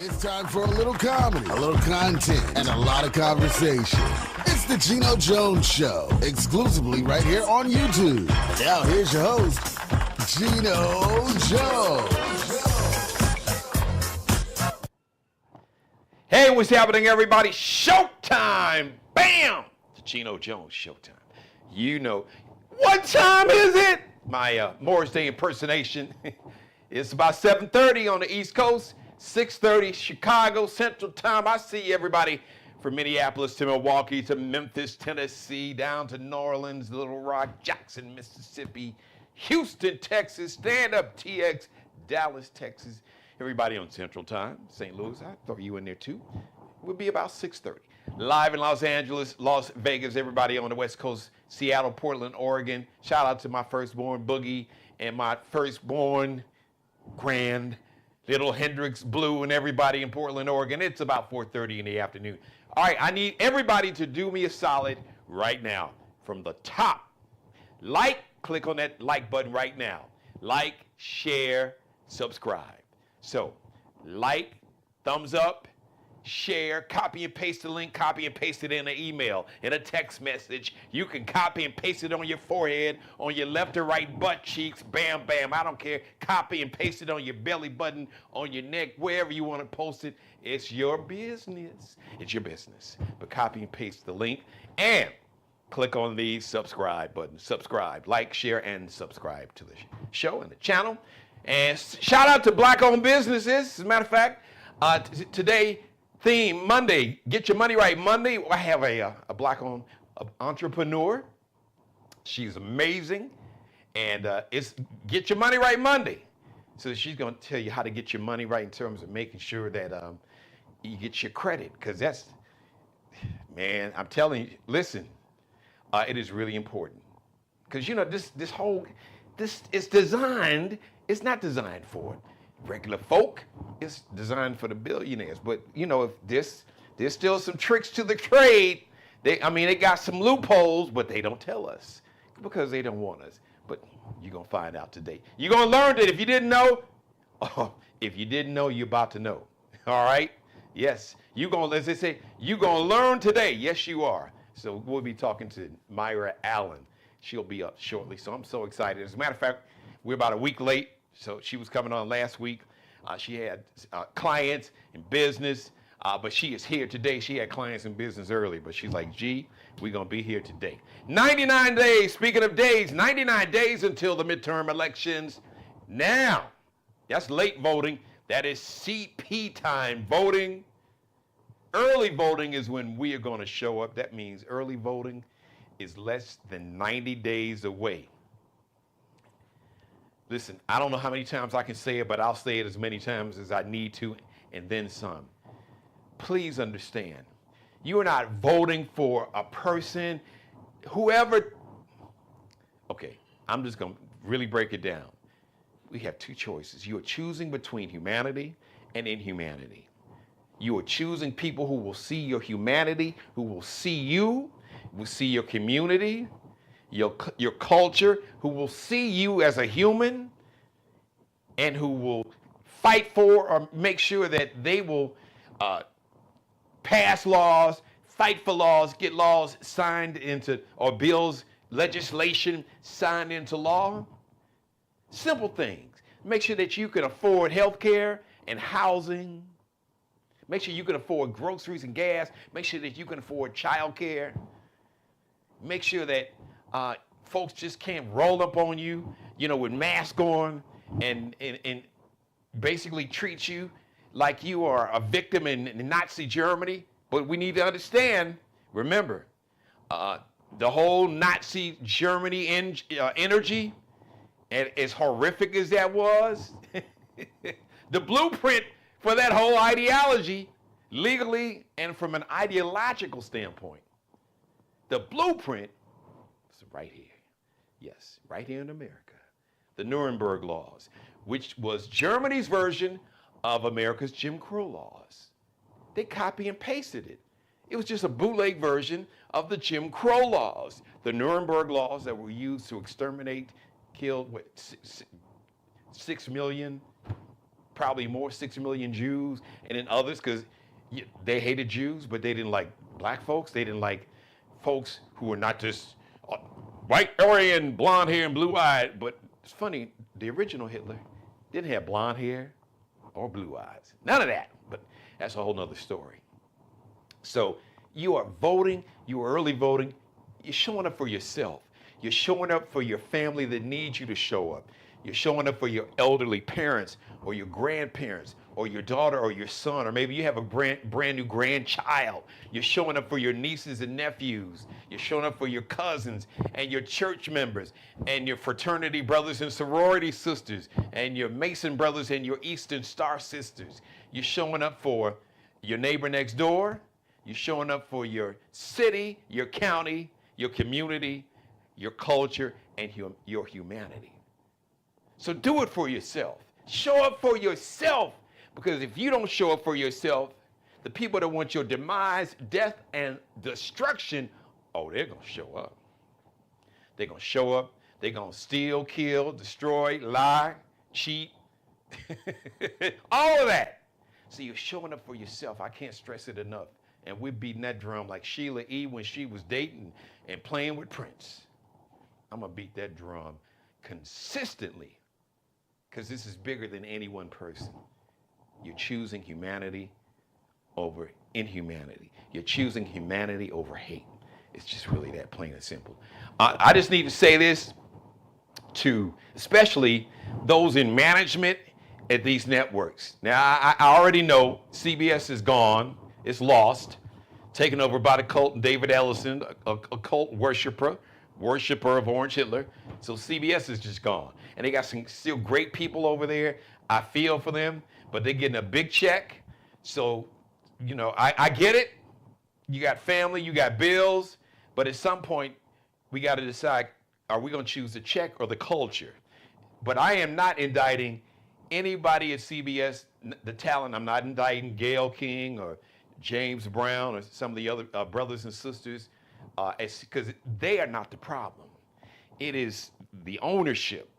It's time for a little comedy, a little content, and a lot of conversation. It's the Geno Jones Show, exclusively right here on YouTube. And now here's your host, Geno Jones. Hey, what's happening, everybody? Showtime! Bam! The Geno Jones Showtime. You know, what time is it? My Morris Day impersonation. It's about 7:30 on the East Coast, 6:30 Chicago Central Time. I see everybody from Minneapolis to Milwaukee to Memphis, Tennessee, down to New Orleans, Little Rock, Jackson, Mississippi, Houston, Texas, Stand Up TX, Dallas, Texas. Everybody on Central Time, St. Louis, I throw you in there too. We'll be about 6:30. Live in Los Angeles, Las Vegas, everybody on the West Coast, Seattle, Portland, Oregon. Shout out to my firstborn Boogie and my firstborn Grand, Little Hendrix Blue, and everybody in Portland, Oregon. It's about 4:30 in the afternoon. All right, I need everybody to do me a solid right now. From the top, click on that like button right now. Like, share, subscribe. So, like, thumbs up, share, copy and paste the link, copy and paste it in an email, in a text message. You can copy and paste it on your forehead, on your left or right butt cheeks, bam, bam, I don't care. Copy and paste it on your belly button, on your neck, wherever you want to post it. It's your business. It's your business. But copy and paste the link and click on the subscribe button. Subscribe, like, share, and subscribe to the show and the channel. And shout out to black-owned businesses. As a matter of fact, today, theme Monday, Get Your Money Right Monday. I have a black-owned entrepreneur. She's amazing. And it's Get Your Money Right Monday. So she's going to tell you how to get your money right in terms of making sure that you get your credit. Because that's, man, I'm telling you, listen, it is really important. Because, you know, this is designed, it's not designed for regular folk. It's designed for the billionaires. But, you know, if there's still some tricks to the trade. They got some loopholes, but they don't tell us because they don't want us. But you're going to find out today. You're going to learn that if you didn't know, you're about to know. All right? Yes. As they say, you're going to learn today. Yes, you are. So we'll be talking to Myra Allen. She'll be up shortly. So I'm so excited. As a matter of fact, we're about a week late. So she was coming on last week. She had clients in business, but she is here today. She had clients in business early, but she's like, G, we're going to be here today. 99 days, speaking of days, 99 days until the midterm elections. Now, that's late voting. That is CP time voting. Early voting is when we are going to show up. That means early voting is less than 90 days away. Listen, I don't know how many times I can say it, but I'll say it as many times as I need to, and then some. Please understand, you are not voting for a person, whoever. Okay, I'm just going to really break it down. We have two choices. You are choosing between humanity and inhumanity. You are choosing people who will see your humanity, who will see you, will see your community, your culture, who will see you as a human, and who will fight for or make sure that they will pass laws, fight for laws, get laws signed into, or bills, legislation signed into law. Simple things. Make sure that you can afford health care and housing. Make sure you can afford groceries and gas. Make sure that you can afford child care. Make sure that folks just can't roll up on you, with masks on and basically treat you like you are a victim in Nazi Germany. But we need to understand, remember, the whole Nazi Germany energy, and as horrific as that was, the blueprint for that whole ideology, legally and from an ideological standpoint, the blueprint is right here. Yes, right here in America. The Nuremberg laws, which was Germany's version of America's Jim Crow laws. They copy and pasted it. It was just a bootleg version of the Jim Crow laws, the Nuremberg laws that were used to exterminate, killed 6 million probably more, 6 million Jews, and then others, because they hated Jews, but they didn't like black folks. They didn't like folks who were not just white, Aryan, blonde hair, and blue-eyed. But it's funny, the original Hitler didn't have blonde hair or blue eyes. None of that, but that's a whole nother story. So you are voting, you are early voting, you're showing up for yourself. You're showing up for your family that needs you to show up. You're showing up for your elderly parents or your grandparents or your daughter or your son, or maybe you have a brand new grandchild. You're showing up for your nieces and nephews. You're showing up for your cousins and your church members and your fraternity brothers and sorority sisters and your Mason brothers and your Eastern Star sisters. You're showing up for your neighbor next door. You're showing up for your city, your county, your community, your culture, and your humanity. So do it for yourself. Show up for yourself, because if you don't show up for yourself, the people that want your demise, death, and destruction, oh, they're going to show up. They're going to show up. They're going to steal, kill, destroy, lie, cheat, all of that. So you're showing up for yourself. I can't stress it enough. And we're beating that drum like Sheila E. when she was dating and playing with Prince. I'm going to beat that drum consistently, because this is bigger than any one person. You're choosing humanity over inhumanity. You're choosing humanity over hate. It's just really that plain and simple. I just need to say this to especially those in management at these networks. Now, I already know CBS is gone. It's lost, taken over by the cult and David Ellison, a cult worshiper of Orange Hitler. So CBS is just gone. And they got some still great people over there. I feel for them, but they're getting a big check. So, you know, I get it. You got family, you got bills, but at some point, we got to decide, are we going to choose the check or the culture? But I am not indicting anybody at CBS, the talent. I'm not indicting Gayle King or James Brown or some of the other brothers and sisters, because they are not the problem. It is the ownership.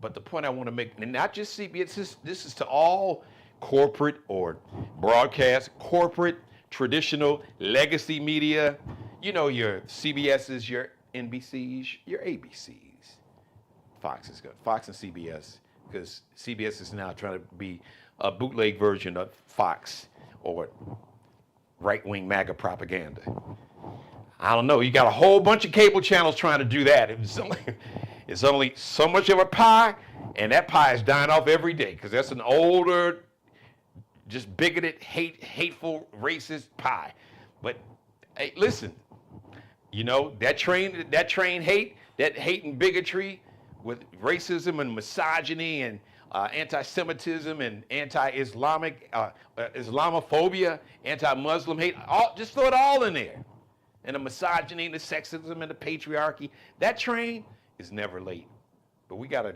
But the point I want to make, and not just CBS, this is to all corporate or broadcast, corporate, traditional, legacy media, you know, your CBS's, your NBC's, your ABC's. Fox is good. Fox and CBS, because CBS is now trying to be a bootleg version of Fox or right-wing MAGA propaganda. I don't know. You got a whole bunch of cable channels trying to do that. It's only so much of a pie, and that pie is dying off every day, because that's an older, just bigoted, hateful, racist pie. But hey, listen, you know, that train hate, that hate and bigotry with racism and misogyny and anti-Semitism and anti-Islamic, Islamophobia, anti-Muslim hate, just throw it all in there. And the misogyny and the sexism and the patriarchy, that train is never late. But we gotta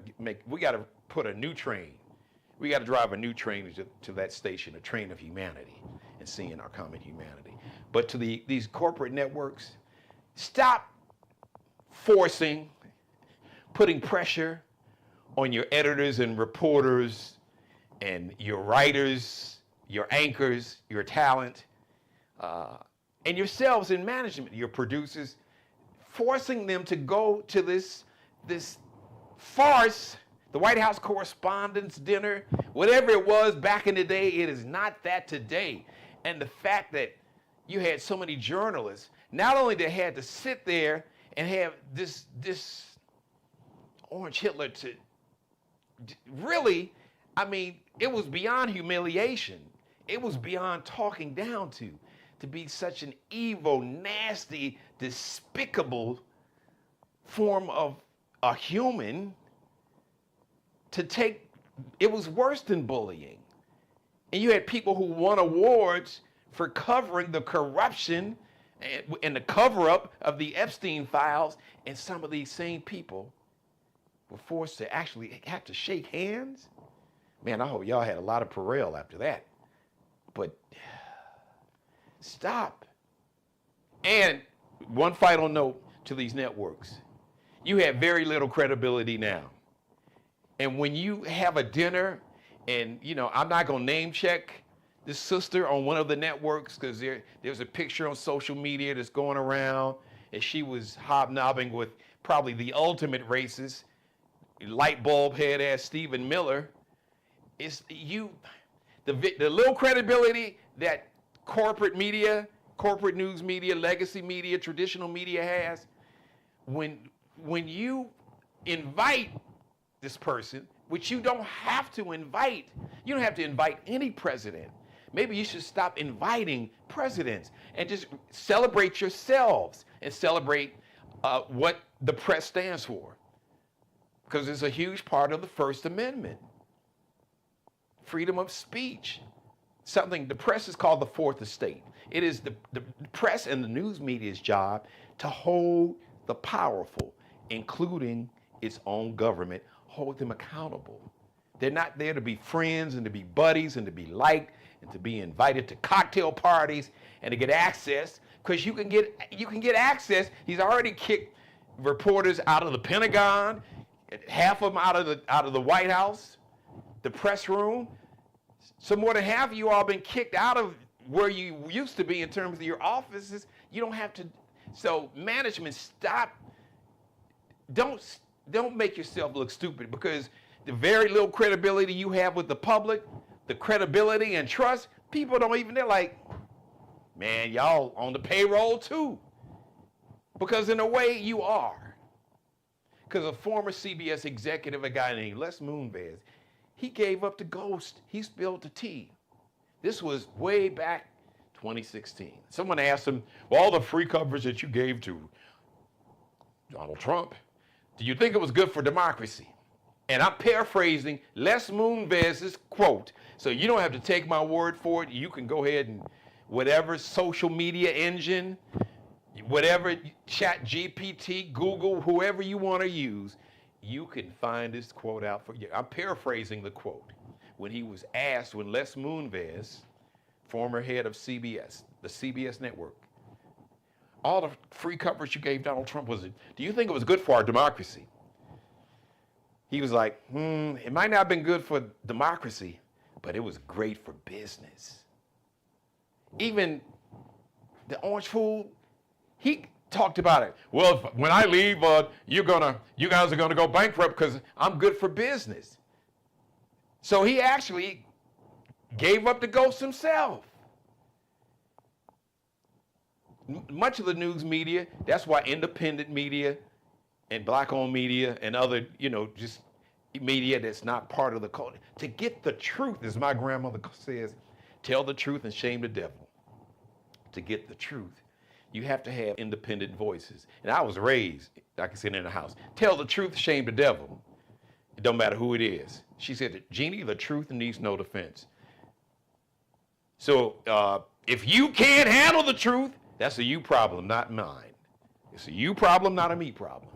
put a new train. We gotta drive a new train to that station, a train of humanity, and seeing our common humanity. But to these corporate networks, stop forcing, putting pressure on your editors and reporters and your writers, your anchors, your talent, and yourselves in management, your producers, forcing them to go to this farce, the White House Correspondents' Dinner, whatever it was back in the day. It is not that today. And the fact that you had so many journalists, not only they had to sit there and have this Orange Hitler to really, I mean, it was beyond humiliation. It was beyond talking down to be such an evil, nasty, despicable form of a human to take. It was worse than bullying. And you had people who won awards for covering the corruption and the cover-up of the Epstein files, and some of these same people were forced to actually have to shake hands. Man, I hope y'all had a lot of parole after that. But stop. And one final note to these networks. You have very little credibility now. And when you have a dinner And, I'm not going to name check this sister on one of the networks because there's a picture on social media that's going around, and she was hobnobbing with probably the ultimate racist, light bulb head ass Stephen Miller. It's the little credibility that corporate media, corporate news media, legacy media, traditional media has, when you invite this person, which you don't have to invite. You don't have to invite any president. Maybe you should stop inviting presidents and just celebrate yourselves and celebrate what the press stands for. Because it's a huge part of the First Amendment. Freedom of speech. Something the press is called the Fourth Estate. It is the press and the news media's job to hold the powerful, including its own government, hold them accountable. They're not there to be friends and to be buddies and to be liked and to be invited to cocktail parties and to get access, because you can get access. He's already kicked reporters out of the Pentagon, half of them out of the White House, the press room. So more than half of you all been kicked out of where you used to be in terms of your offices. You don't have to. So management, stop. Don't make yourself look stupid, because the very little credibility you have with the public, the credibility and trust, people don't even, they're like, man, y'all on the payroll too. Because in a way you are. Because a former CBS executive, a guy named Les Moonves, he gave up the ghost. He spilled the tea. This was way back 2016. Someone asked him, well, all the free coverage that you gave to Donald Trump, do you think it was good for democracy? And I'm paraphrasing Les Moonves' quote. So you don't have to take my word for it. You can go ahead and whatever social media engine, whatever Chat GPT, Google, whoever you want to use, you can find this quote out for you. I'm paraphrasing the quote. When he was asked, when Les Moonves, former head of CBS, the CBS network, all the free coverage you gave Donald Trump, do you think it was good for our democracy? He was like, it might not have been good for democracy, but it was great for business. Even the orange fool, he talked about it. Well, when I leave, you guys are gonna go bankrupt because I'm good for business. So he actually gave up the ghost himself. Much of the news media, that's why independent media and black-owned media and other, just media that's not part of the culture, to get the truth, as my grandmother says, tell the truth and shame the devil. To get the truth, you have to have independent voices. And I was raised, like I said, in the house, tell the truth, shame the devil. It don't matter who it is. She said, Jeannie, the truth needs no defense. So if you can't handle the truth, that's a you problem, not mine. It's a you problem, not a me problem.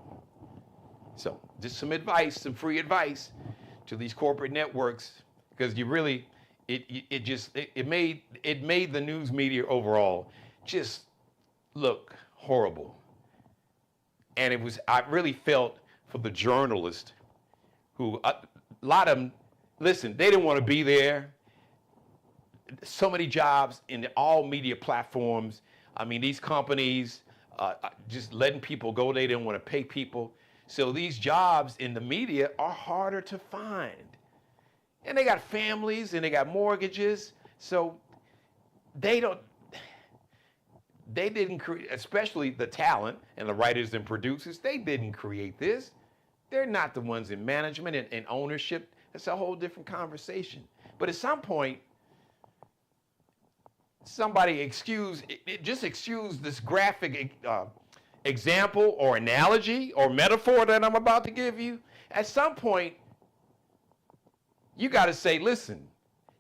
So just some advice, some free advice to these corporate networks, because you really, it made the news media overall just look horrible. And I really felt for the journalists who, a lot of them, listen, they didn't want to be there. So many jobs in all media platforms. I mean, these companies just letting people go. They didn't want to pay people. So these jobs in the media are harder to find. And they got families and they got mortgages. So they didn't create, especially the talent and the writers and producers, they didn't create this. They're not the ones in management and ownership. That's a whole different conversation. But at some point, somebody excuse this graphic example or analogy or metaphor that I'm about to give you. At some point, you got to say, listen,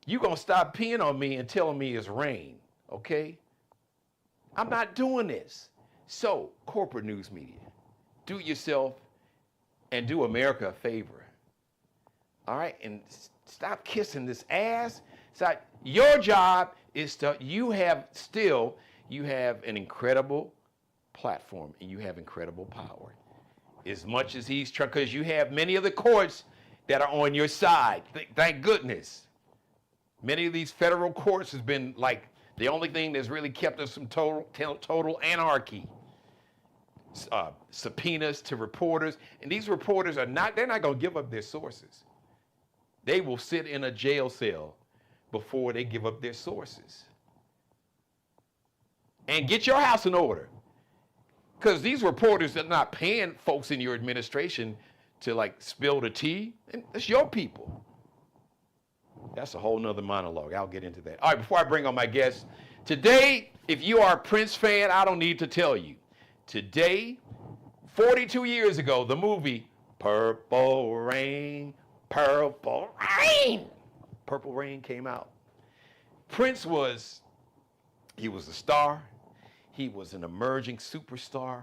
you're going to stop peeing on me and telling me it's rain, okay? I'm not doing this. So, corporate news media, do yourself and do America a favor, all right? And stop kissing this ass. So your job is you have an incredible platform and you have incredible power. As much as he's trying, because you have many of the courts that are on your side. Thank goodness. Many of these federal courts has been like the only thing that's really kept us from total anarchy. Subpoenas to reporters, and these reporters they're not going to give up their sources. They will sit in a jail cell before they give up their sources. And get your house in order. Because these reporters are not paying folks in your administration to like spill the tea. And it's your people. That's a whole nother monologue. I'll get into that. All right, before I bring on my guests, today, if you are a Prince fan, I don't need to tell you. Today, 42 years ago, the movie Purple Rain came out. Prince he was a star. He was an emerging superstar.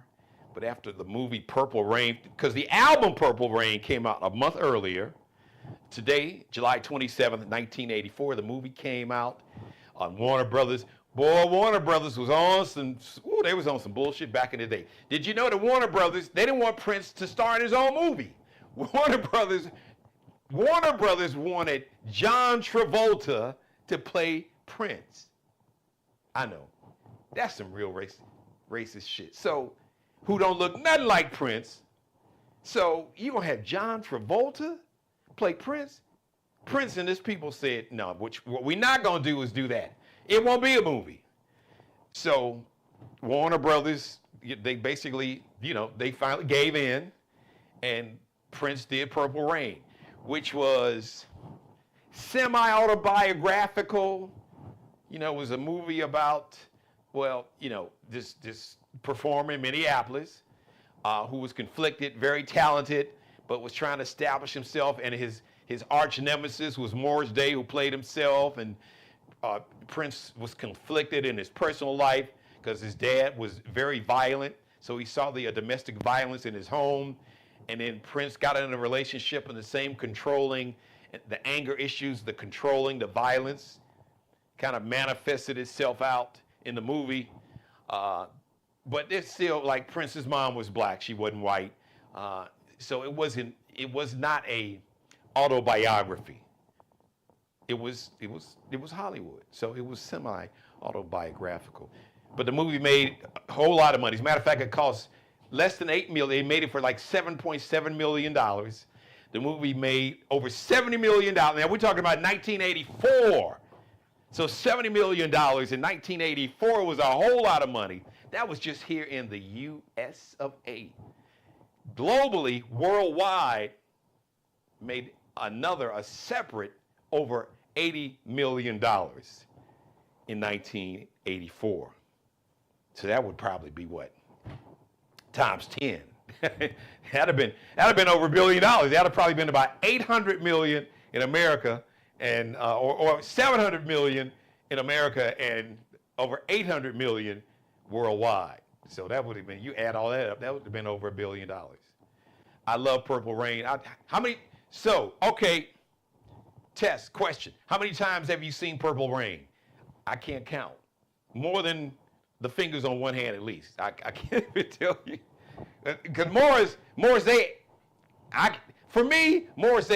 But after the movie Purple Rain, because the album Purple Rain came out a month earlier, today, July 27th, 1984, the movie came out on Warner Brothers. Boy, Warner Brothers was on they was on some bullshit back in the day. Did you know that Warner Brothers, they didn't want Prince to star in his own movie. Warner Brothers wanted John Travolta to play Prince. I know. That's some real racist shit. So, who don't look nothing like Prince. So, you gonna have John Travolta play Prince? Prince and his people said, no, what we're not gonna do is do that. It won't be a movie. So, Warner Brothers, they basically, they finally gave in, and Prince did Purple Rain, which was semi-autobiographical. It was a movie about, this performer in Minneapolis who was conflicted, very talented, but was trying to establish himself, and his arch nemesis was Morris Day, who played himself, and Prince was conflicted in his personal life because his dad was very violent, so he saw the domestic violence in his home, and then Prince got in a relationship and the same controlling, the anger issues, the controlling, the violence kind of manifested itself out in the movie. But it's still like Prince's mom was black, she wasn't white, so it was not a autobiography. It was Hollywood, so it was semi-autobiographical. But the movie made a whole lot of money. As a matter of fact, it cost less than $8 million. They made it for like $7.7 million. The movie made over $70 million. Now we're talking about 1984. So $70 million in 1984 was a whole lot of money. That was just here in the U.S. of A. Globally, worldwide, made a separate over $80 million in 1984. So that would probably be what? Times 10. that'd have been over $1 billion. That'd have probably been about 800 million in America, and or 700 million in America, and over 800 million worldwide. So that would have been, you add all that up, that would have been over $1 billion. I love Purple Rain. Test question. How many times have you seen Purple Rain? I can't count. More than the fingers on one hand at least. I can't even tell you. Because Morris Day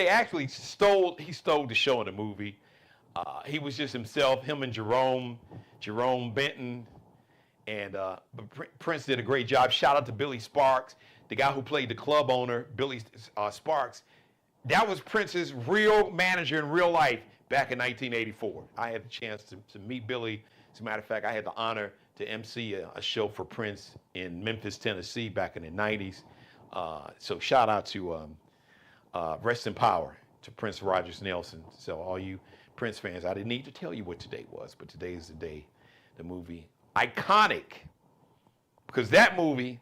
actually stole the show in the movie. He was just himself, him and Jerome Benton. And Prince did a great job. Shout out to Billy Sparks, the guy who played the club owner, Billy Sparks. That was Prince's real manager in real life back in 1984. I had the chance to meet Billy. As a matter of fact, I had the honor to MC a show for Prince in Memphis, Tennessee back in the 90s. So shout out to rest in power to Prince Rogers Nelson. So all you Prince fans, I didn't need to tell you what today was, but today is the day, the movie. Iconic, because that movie,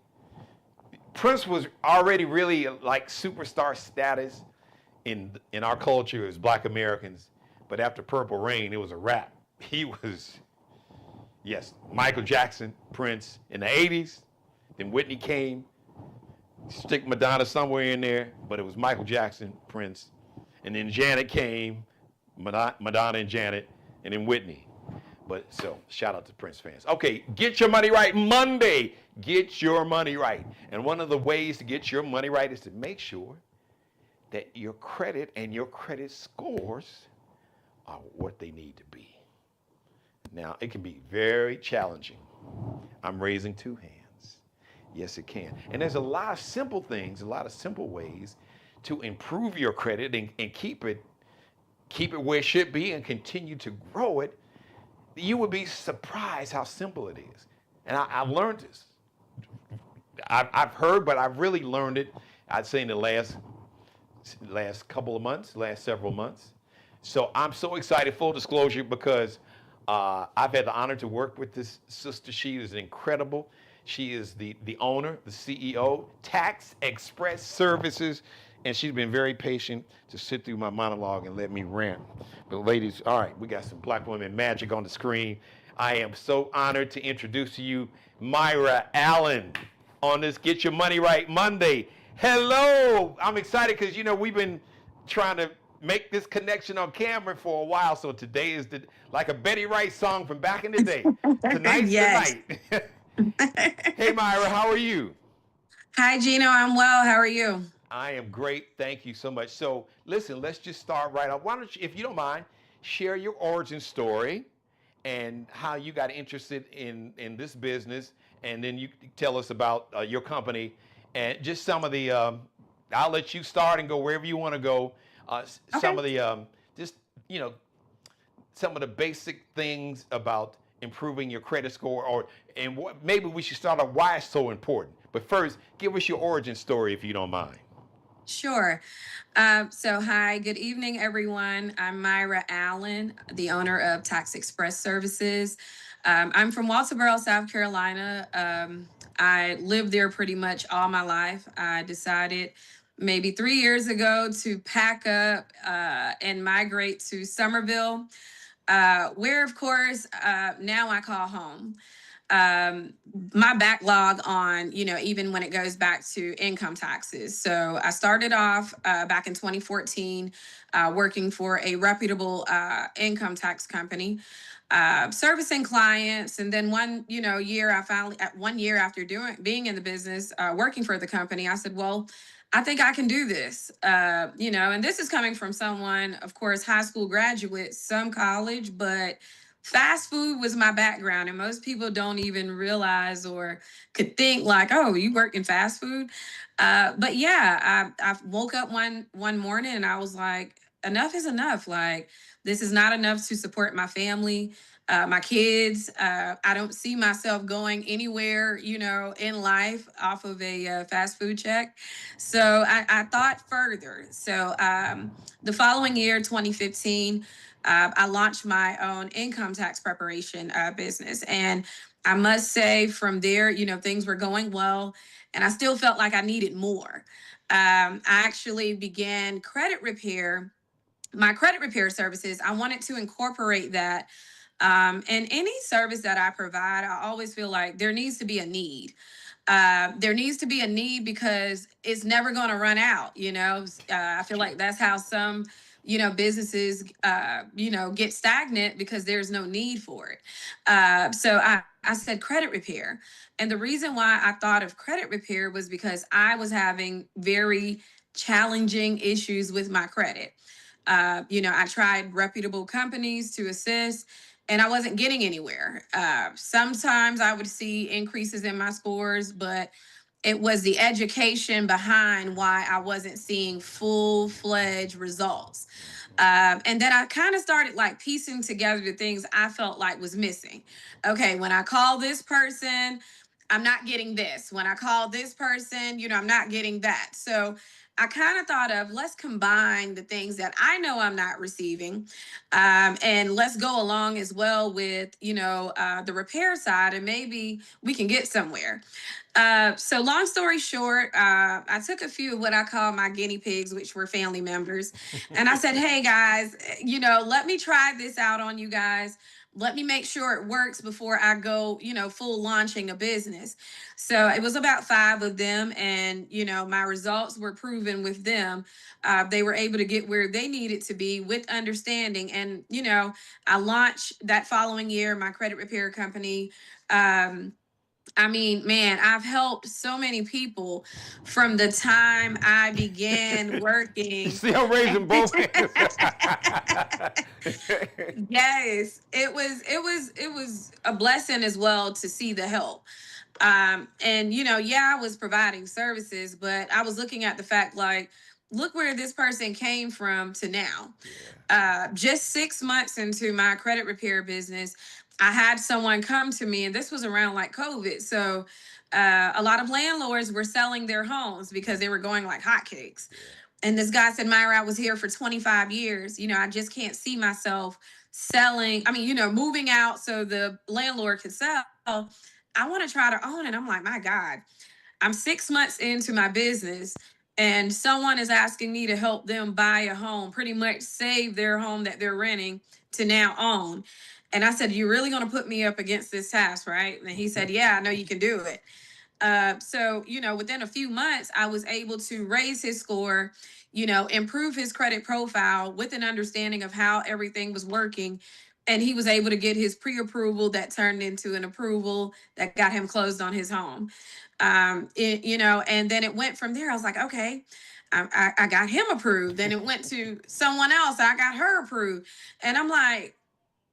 Prince was already really like superstar status in our culture as Black Americans, but after Purple Rain, it was a wrap. He was, yes, Michael Jackson, Prince in the 80s, then Whitney came, stick Madonna somewhere in there, but it was Michael Jackson, Prince, and then Janet came, Madonna and Janet, and then Whitney. But so, shout out to Prince fans. Okay, Get Your Money Right Monday. Get your money right. And one of the ways to get your money right is to make sure that your credit and your credit scores are what they need to be. Now, it can be very challenging. I'm raising two hands. Yes, it can. And there's a lot of simple things, a lot of simple ways to improve your credit and keep it where it should be and continue to grow it. You would be surprised how simple it is. And I've learned this. I've heard, but I've really learned it, I'd say in the last couple of months, last several months. So I'm so excited, full disclosure, because I've had the honor to work with this sister. She is incredible. She is the owner, the CEO, Tax Express Services, and she's been very patient to sit through my monologue and let me rant. But ladies, all right, we got some black women magic on the screen. I am so honored to introduce to you Myra Allen on this Get Your Money Right Monday. Hello! I'm excited because, we've been trying to make this connection on camera for a while, so today is like a Betty Wright song from back in the day. Tonight's Yes. the night. Hey, Myra, how are you? Hi, Geno. I'm well. How are you? I am great. Thank you so much. So, listen, let's just start right off. Why don't you, if you don't mind, share your origin story and how you got interested in this business, and then you tell us about your company and just some of the. I'll let you start and go wherever you want to go. Some of the just some of the basic things about improving your credit score, and what maybe we should start on why it's so important. But first, give us your origin story if you don't mind. Sure. So, hi, good evening, everyone. I'm Myra Allen, the owner of Tax Express Services. I'm from Walterboro, South Carolina. I lived there pretty much all my life. I decided maybe 3 years ago to pack up and migrate to Somerville, where, of course, now I call home. My backlog on, even when it goes back to income taxes. So I started off back in 2014 working for a reputable income tax company, servicing clients. And then year, I finally, at 1 year after being in the business, working for the company, I said, well, I think I can do this, and this is coming from someone, of course, high school graduate, some college, but fast food was my background, and most people don't even realize or could think like, oh, you work in fast food. But yeah, I woke up one morning and I was like, enough is enough. Like, this is not enough to support my family, my kids. I don't see myself going anywhere, in life off of a fast food check. So I thought further. So the following year, 2015. I launched my own income tax preparation business. And I must say, from there, things were going well, and I still felt like I needed more. I actually began my credit repair services. I wanted to incorporate that. And any service that I provide, I always feel like there needs to be a need. There needs to be a need because it's never going to run out. I feel like that's how some, businesses, get stagnant because there's no need for it. So I said credit repair. And the reason why I thought of credit repair was because I was having very challenging issues with my credit. I tried reputable companies to assist, and I wasn't getting anywhere. Sometimes I would see increases in my scores, but it was the education behind why I wasn't seeing full-fledged results. And then I kind of started like piecing together the things I felt like was missing. Okay, when I call this person, I'm not getting this. When I call this person, I'm not getting that. So I kind of thought of, let's combine the things that I know I'm not receiving, and let's go along as well with, the repair side, and maybe we can get somewhere. So long story short, I took a few of what I call my guinea pigs, which were family members. And I said, hey guys, let me try this out on you guys. Let me make sure it works before I go, full launching a business. So it was about 5 of them. And, my results were proven with them. They were able to get where they needed to be with understanding. And, I launched that following year, my credit repair company. I mean, man, I've helped so many people from the time I began You working. see, I'm raising both hands. Yes, it was a blessing as well to see the help. And yeah, I was providing services, but I was looking at the fact like, look where this person came from to now. Yeah. Just 6 months into my credit repair business, I had someone come to me, and this was around like COVID. So a lot of landlords were selling their homes because they were going like hotcakes. Yeah. And this guy said, Myra, I was here for 25 years. I just can't see myself selling. I mean, moving out so the landlord could sell. I want to try to own it. I'm like, my God, I'm 6 months into my business, and someone is asking me to help them buy a home, pretty much save their home that they're renting to now own. And I said, you're really going to put me up against this task, right? And he said, yeah, I know you can do it. So, within a few months, I was able to raise his score, improve his credit profile with an understanding of how everything was working. And he was able to get his pre approval that turned into an approval that got him closed on his home. And then it went from there. I was like, okay, I got him approved. Then it went to someone else. I got her approved. And I'm like,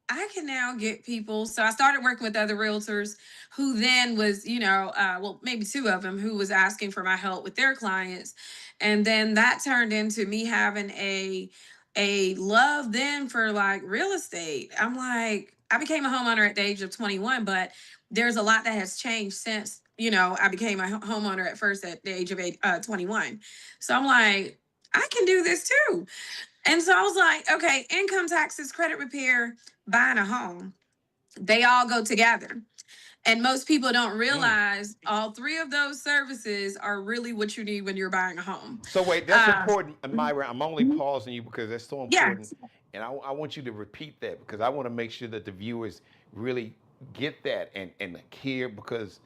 I can now get people. So I started working with other realtors who then was, well, maybe two of them who was asking for my help with their clients. And then that turned into me having a love then for like real estate. I'm like, I became a homeowner at the age of 21, but there's a lot that has changed since, I became a homeowner at first at the age of 21. So I'm like, I can do this too. And so I was like, okay, income taxes, credit repair, buying a home, they all go together. And most people don't Mm. realize all three of those services are really what you need when you're buying a home. So wait, that's Uh, important, Myra. I'm only pausing you because that's so yeah. important, and I want you to repeat that because I want to make sure that the viewers really get that and hear because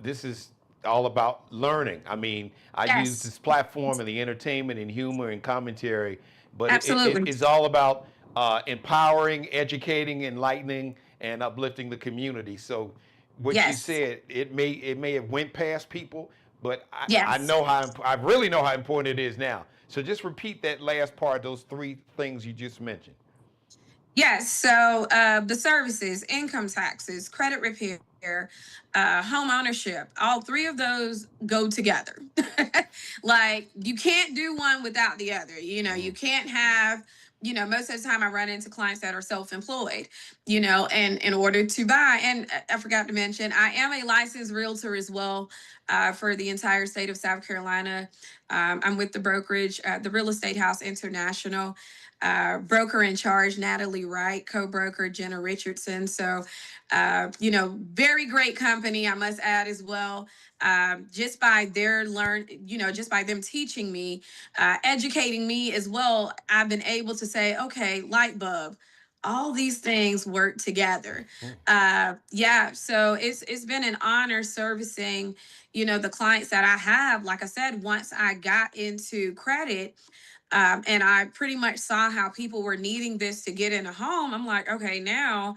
this is all about learning. I mean, I use Yes. this platform and the entertainment and humor and commentary, but Absolutely. it's all about empowering, educating, enlightening, and uplifting the community. So, what you Yes. said, it may have went past people, but I Yes. know I really know how important it is now. So just repeat that last part, those three things you just mentioned. Yes. So the services, income taxes, credit repair, home ownership, all three of those go together. Like you can't do one without the other. You Mm. can't have, most of the time I run into clients that are self-employed, and in order to buy, and I forgot to mention, I am a licensed realtor as well for the entire state of South Carolina. I'm with the brokerage, the Real Estate House International. Broker in charge, Natalie Wright, co-broker, Jenna Richardson. So, very great company, I must add as well. Just by just by them teaching me, educating me as well, I've been able to say, okay, light bulb, all these things work together. Mm. Yeah, so it's been an honor servicing, the clients that I have. Like I said, once I got into credit, and I pretty much saw how people were needing this to get in a home. I'm like, okay, now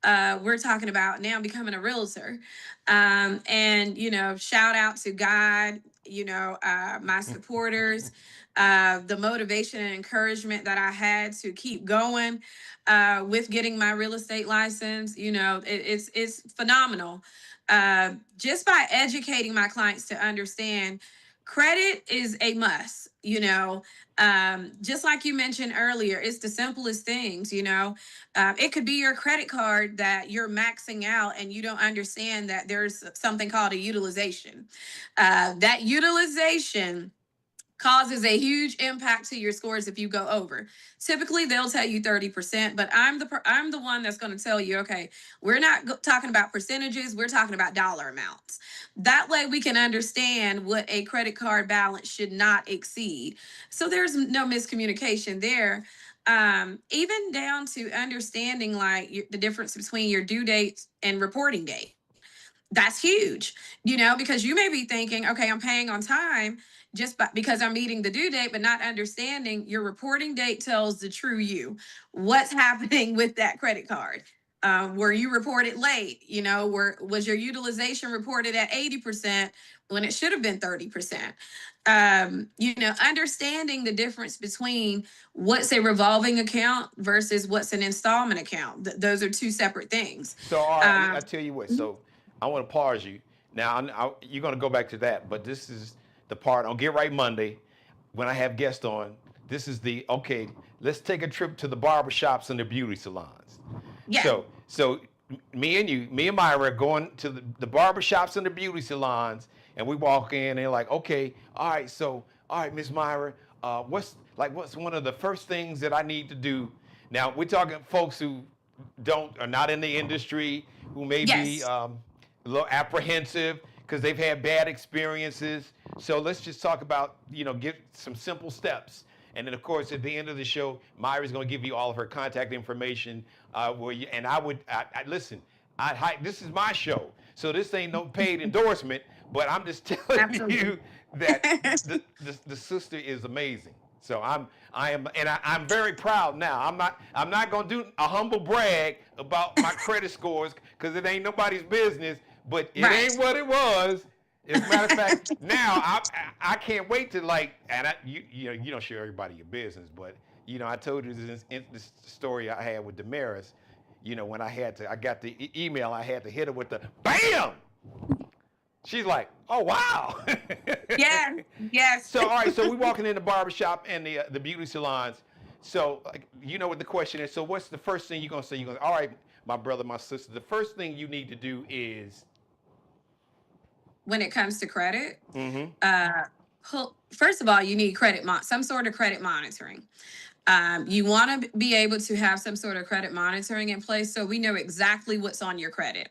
we're talking about now becoming a realtor. And, shout out to God, my supporters, the motivation and encouragement that I had to keep going with getting my real estate license. It's phenomenal. Just by educating my clients to understand credit is a must, just like you mentioned earlier, it's the simplest things. It could be your credit card that you're maxing out and you don't understand that there's something called a utilization. That utilization causes a huge impact to your scores if you go over. Typically, they'll tell you 30%, but I'm the one that's going to tell you, okay, we're not talking about percentages, we're talking about dollar amounts. That way we can understand what a credit card balance should not exceed. So there's no miscommunication there. Even down to understanding like the difference between your due date and reporting date. That's huge, because you may be thinking, okay, I'm paying on time because I'm meeting the due date, but not understanding your reporting date tells the true you. What's happening with that credit card? Were you reported late? You know, was your utilization reported at 80% when it should have been 30%? You know, understanding the difference between what's a revolving account versus what's an installment account. Those are two separate things. So, all right, I tell you what. So, I want to pause you. Now, you're going to go back to that, but this is the part on Get Right Monday when I have guests on. This is okay, let's take a trip to the barbershops and the beauty salons. Yeah. So me and Myra are going to the barbershops and the beauty salons, and we walk in and they're like, okay, all right, Miss Myra, what's one of the first things that I need to do? Now, we're talking folks who are not in the industry, who may be a little apprehensive because they've had bad experiences. So let's just talk about, give some simple steps. And then, of course, at the end of the show, Myra's going to give you all of her contact information. Listen, this is my show, so this ain't no paid endorsement, but I'm just telling you that the sister is amazing. So I'm very proud now. I'm not going to do a humble brag about my credit scores because it ain't nobody's business, but it ain't what it was. As a matter of fact, now I can't wait to you don't share everybody your business, but I told you this story I had with Damaris. When I got the email, I had to hit her with the BAM. She's like, oh wow. Yeah. Yes. So all right, so we walking in the barbershop and the beauty salons. So what the question is. So what's the first thing you're gonna say? You're gonna, all right, my brother, my sister. The first thing you need to do is. When it comes to credit, first of all, you need some sort of credit monitoring. You want to be able to have some sort of credit monitoring in place so we know exactly what's on your credit.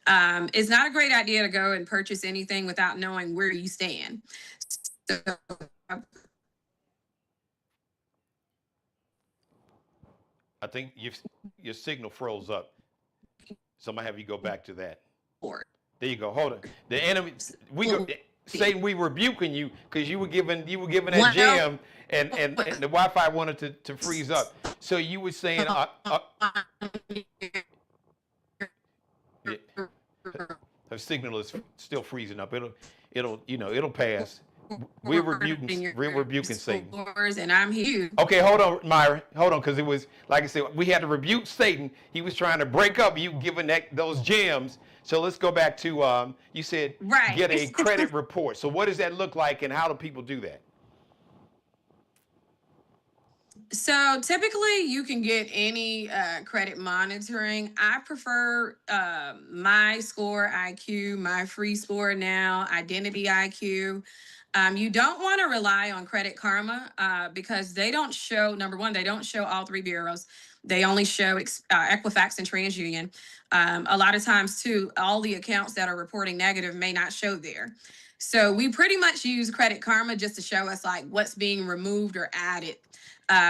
It's not a great idea to go and purchase anything without knowing where you stand. So, I think your signal froze up. So I'm gonna have you go back to that. There you go. Hold on. The enemy, Satan, we rebuking you because you were giving that jam, and the Wi-Fi wanted to freeze up. So you were saying, her signal is still freezing up. It'll pass. We're rebuking Satan. And I'm here. Okay, hold on, Myra. Hold on, because it was, like I said, we had to rebuke Satan. He was trying to break up you giving those gems. So let's go back to, you said, get a credit report. So what does that look like, and how do people do that? So typically you can get any credit monitoring. I prefer My Score IQ, My Free Score Now, Identity IQ. You don't want to rely on Credit Karma because they don't show, number one, they don't show all three bureaus. They only show Equifax and TransUnion. A lot of times too, all the accounts that are reporting negative may not show there. So we pretty much use Credit Karma just to show us like what's being removed or added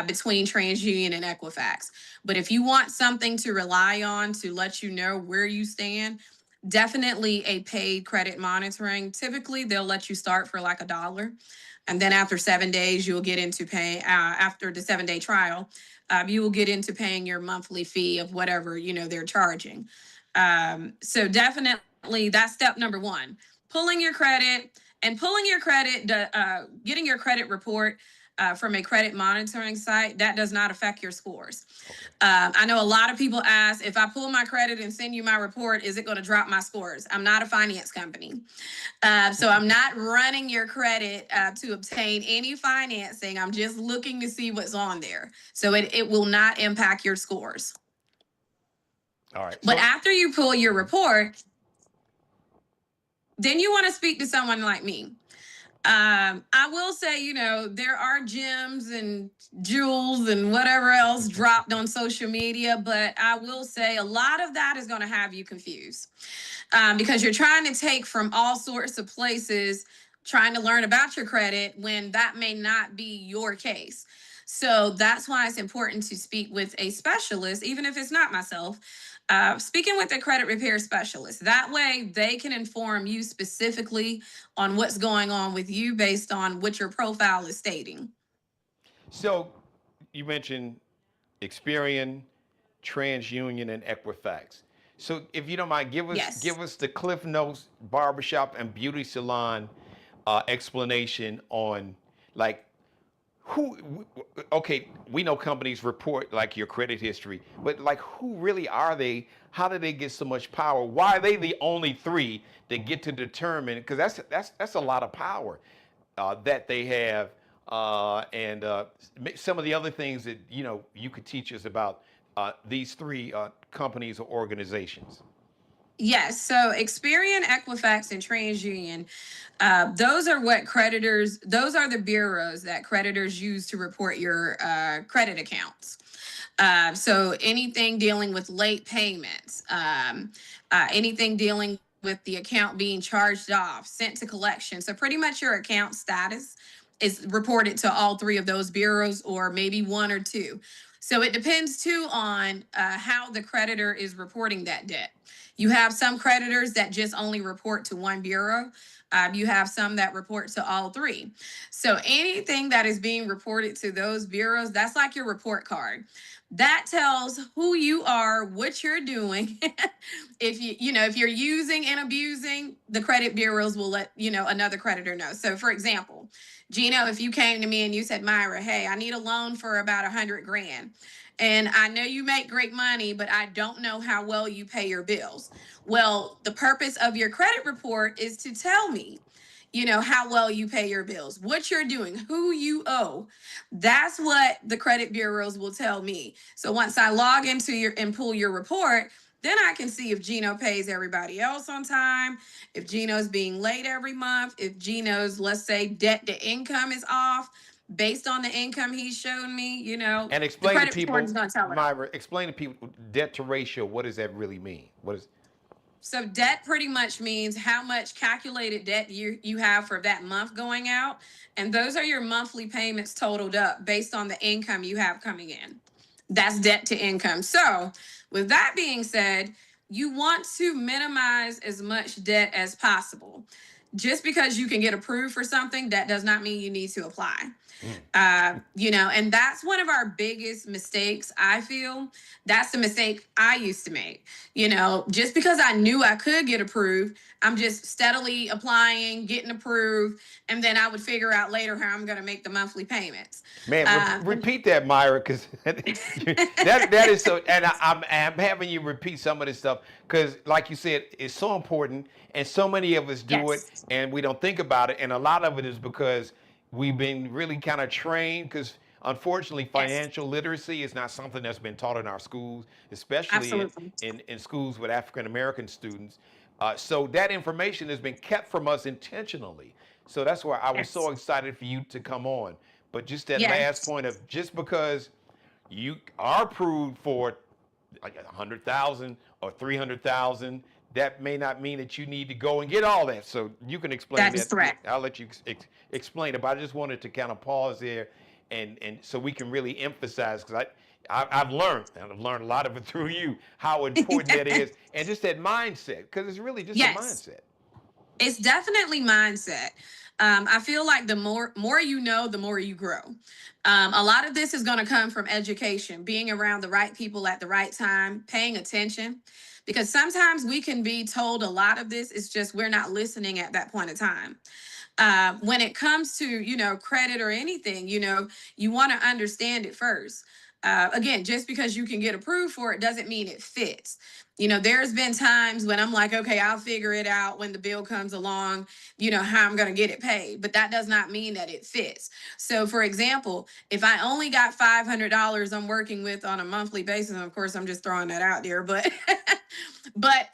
between TransUnion and Equifax. But if you want something to rely on to let you know where you stand, definitely a paid credit monitoring. Typically, they'll let you start for like $1. And then after 7 days, you'll get into paying, after the 7-day trial, you will get into paying your monthly fee of whatever, they're charging. So definitely that's step number one, pulling your credit, getting your credit report from a credit monitoring site. That does not affect your scores. I know a lot of people ask, if I pull my credit and send you my report, is it going to drop my scores? I'm not a finance company. So I'm not running your credit to obtain any financing. I'm just looking to see what's on there. So it will not impact your scores. All right. But after you pull your report, then you want to speak to someone like me. I will say, there are gems and jewels and whatever else dropped on social media, but I will say a lot of that is going to have you confused because you're trying to take from all sorts of places, trying to learn about your credit when that may not be your case. So that's why it's important to speak with a specialist, even if it's not myself. Speaking with a credit repair specialist. That way they can inform you specifically on what's going on with you based on what your profile is stating. So you mentioned Experian, TransUnion, and Equifax. So if you don't mind, give Yes. us the Cliff Notes barbershop and beauty salon explanation on like who. Okay, we know companies report like your credit history, but like who really are they? How do they get so much power? Why are they the only three that get to determine? Because that's a lot of power that they have, and some of the other things that you could teach us about these three companies or organizations. Yes. So Experian, Equifax, and TransUnion, those are what creditors, those are the bureaus that creditors use to report your credit accounts. So anything dealing with late payments, anything dealing with the account being charged off, sent to collection. So pretty much your account status is reported to all three of those bureaus, or maybe one or two. So it depends too on how the creditor is reporting that debt. You have some creditors that just only report to one bureau. You have some that report to all three. So anything that is being reported to those bureaus, that's like your report card. That tells who you are, what you're doing. If if you're using and abusing, the credit bureaus will let another creditor know. So for example, Geno, if you came to me and you said, Myra, hey, I need a loan for about 100 grand. And I know you make great money, but I don't know how well you pay your bills. Well, the purpose of your credit report is to tell me, how well you pay your bills, what you're doing, who you owe. That's what the credit bureaus will tell me. So once I log into your and pull your report, then I can see if Geno pays everybody else on time, if Geno's being late every month, if Geno's, let's say, debt to income is off based on the income he's shown me, And the explain to credit report people, is going to tell it all. Myra, explain to people debt to ratio. What does that really mean? What is So debt pretty much means how much calculated debt you have for that month going out. And those are your monthly payments totaled up based on the income you have coming in. That's debt to income. So with that being said, you want to minimize as much debt as possible. Just because you can get approved for something, that does not mean you need to apply. And that's one of our biggest mistakes, I feel. That's the mistake I used to make. Just because I knew I could get approved, I'm just steadily applying, getting approved, and then I would figure out later how I'm going to make the monthly payments. Man, repeat that, Myra, because that is so. And I'm having you repeat some of this stuff because, like you said, it's so important, and so many of us do it, Yes. and we don't think about it. And a lot of it is because we've been really kind of trained. Because unfortunately, Yes. financial literacy is not something that's been taught in our schools, especially Absolutely. in schools with African American students. So that information has been kept from us intentionally. So that's why I was so Yes. excited for you to come on. But just that last Yes. point of just because you are approved for like 100,000 or 300,000, that may not mean that you need to go and get all that. So you can explain That is that. correct. I'll let you explain it. But I just wanted to kind of pause there, and so we can really emphasize because I've learned, and I've learned a lot of it through you, how important that is, and just that mindset, because it's really just a Yes. mindset. It's definitely mindset. I feel like the more you know, the more you grow. A lot of this is going to come from education, being around the right people at the right time, paying attention, because sometimes we can be told a lot of this. It's just we're not listening at that point in time. When it comes to credit or anything, you want to understand it first. Again, just because you can get approved for it doesn't mean it fits. There's been times when I'm like, okay, I'll figure it out when the bill comes along, how I'm going to get it paid. But that does not mean that it fits. So, for example, if I only got $500 I'm working with on a monthly basis, and of course, I'm just throwing that out there, but but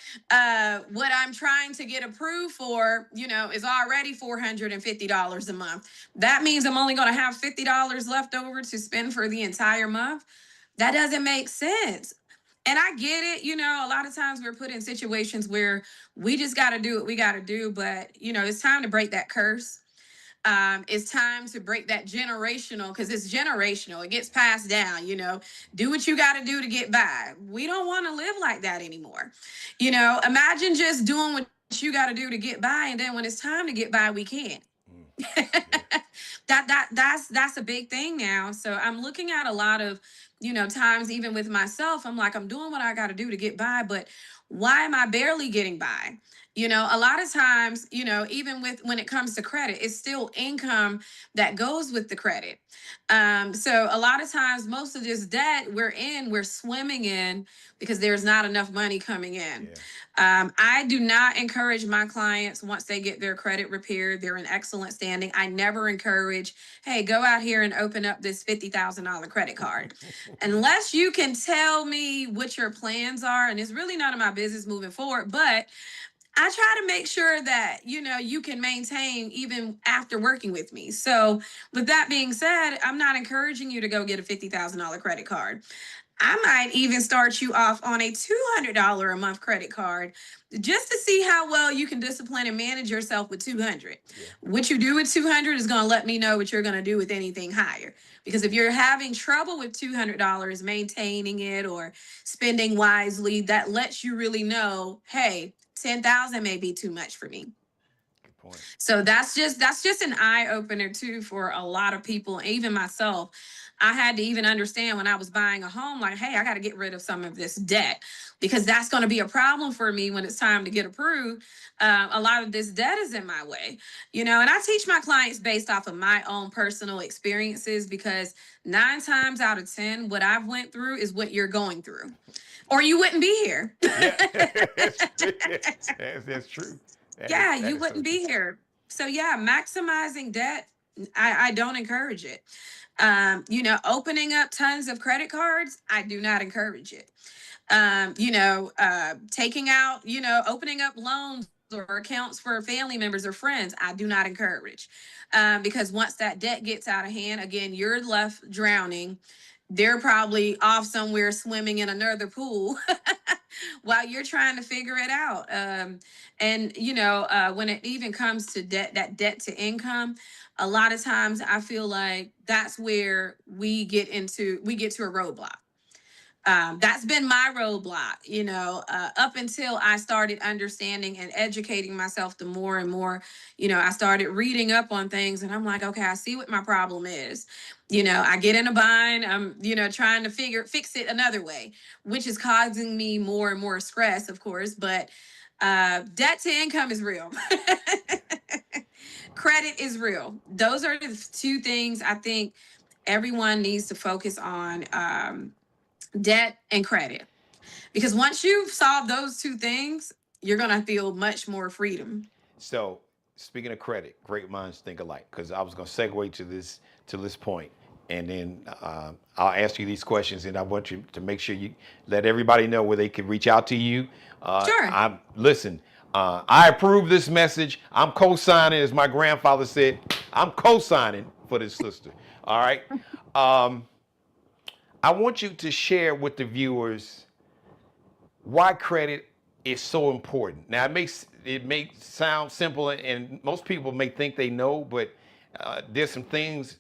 what I'm trying to get approved for, is already $450 a month. That means I'm only going to have $50 left over to spend for the entire month. That doesn't make sense. And I get it, a lot of times we're put in situations where we just got to do what we got to do. But, it's time to break that curse. It's time to break that generational, because it's generational. It gets passed down, do what you got to do to get by. We don't want to live like that anymore. Imagine just doing what you got to do to get by. And then when it's time to get by, we can't. Yeah. That's a big thing now. So I'm looking at a lot of times even with myself, I'm like, I'm doing what I got to do to get by, but why am I barely getting by? A lot of times, even with when it comes to credit, it's still income that goes with the credit. So a lot of times, most of this debt we're swimming in because there's not enough money coming in. Yeah. I do not encourage my clients once they get their credit repaired, they're in excellent standing. I never encourage, hey, go out here and open up this $50,000 credit card. Unless you can tell me what your plans are, and it's really none of my business moving forward, but I try to make sure that, you can maintain even after working with me. So with that being said, I'm not encouraging you to go get a $50,000 credit card. I might even start you off on a $200 a month credit card just to see how well you can discipline and manage yourself with 200. Yeah. What you do with 200 is going to let me know what you're going to do with anything higher. Because if you're having trouble with $200 maintaining it or spending wisely, that lets you really know, hey, 10,000 may be too much for me. Good point. So that's just an eye opener too for a lot of people, even myself. I had to even understand when I was buying a home, like, hey, I got to get rid of some of this debt because that's going to be a problem for me when it's time to get approved. A lot of this debt is in my way, and I teach my clients based off of my own personal experiences because 9 times out of 10, what I've went through is what you're going through, or you wouldn't be here. Yeah, that's true. Yeah, That you is so wouldn't true. be here. So yeah, maximizing debt, I don't encourage it. Opening up tons of credit cards, I do not encourage it. Taking out, opening up loans or accounts for family members or friends, I do not encourage. Because once that debt gets out of hand, again, you're left drowning. They're probably off somewhere swimming in another pool while you're trying to figure it out. When it even comes to debt, that debt to income, a lot of times I feel like that's where we get to a roadblock. That's been my roadblock, up until I started understanding and educating myself the more and more. I started reading up on things and I'm like, okay, I see what my problem is. I get in a bind. I'm, trying to fix it another way, which is causing me more and more stress, of course. But debt to income is real. Credit is real. Those are the two things I think everyone needs to focus on. Debt and credit. Because once you've solved those two things, you're going to feel much more freedom. So, speaking of credit, great minds think alike. Because I was going to segue to this point, and then I'll ask you these questions, and I want you to make sure you let everybody know where they can reach out to you. Sure. Listen. I approve this message. I'm co-signing, as my grandfather said. I'm co-signing for this sister. All right. I want you to share with the viewers why credit is so important. Now it may sound simple, and most people may think they know, but there's some things,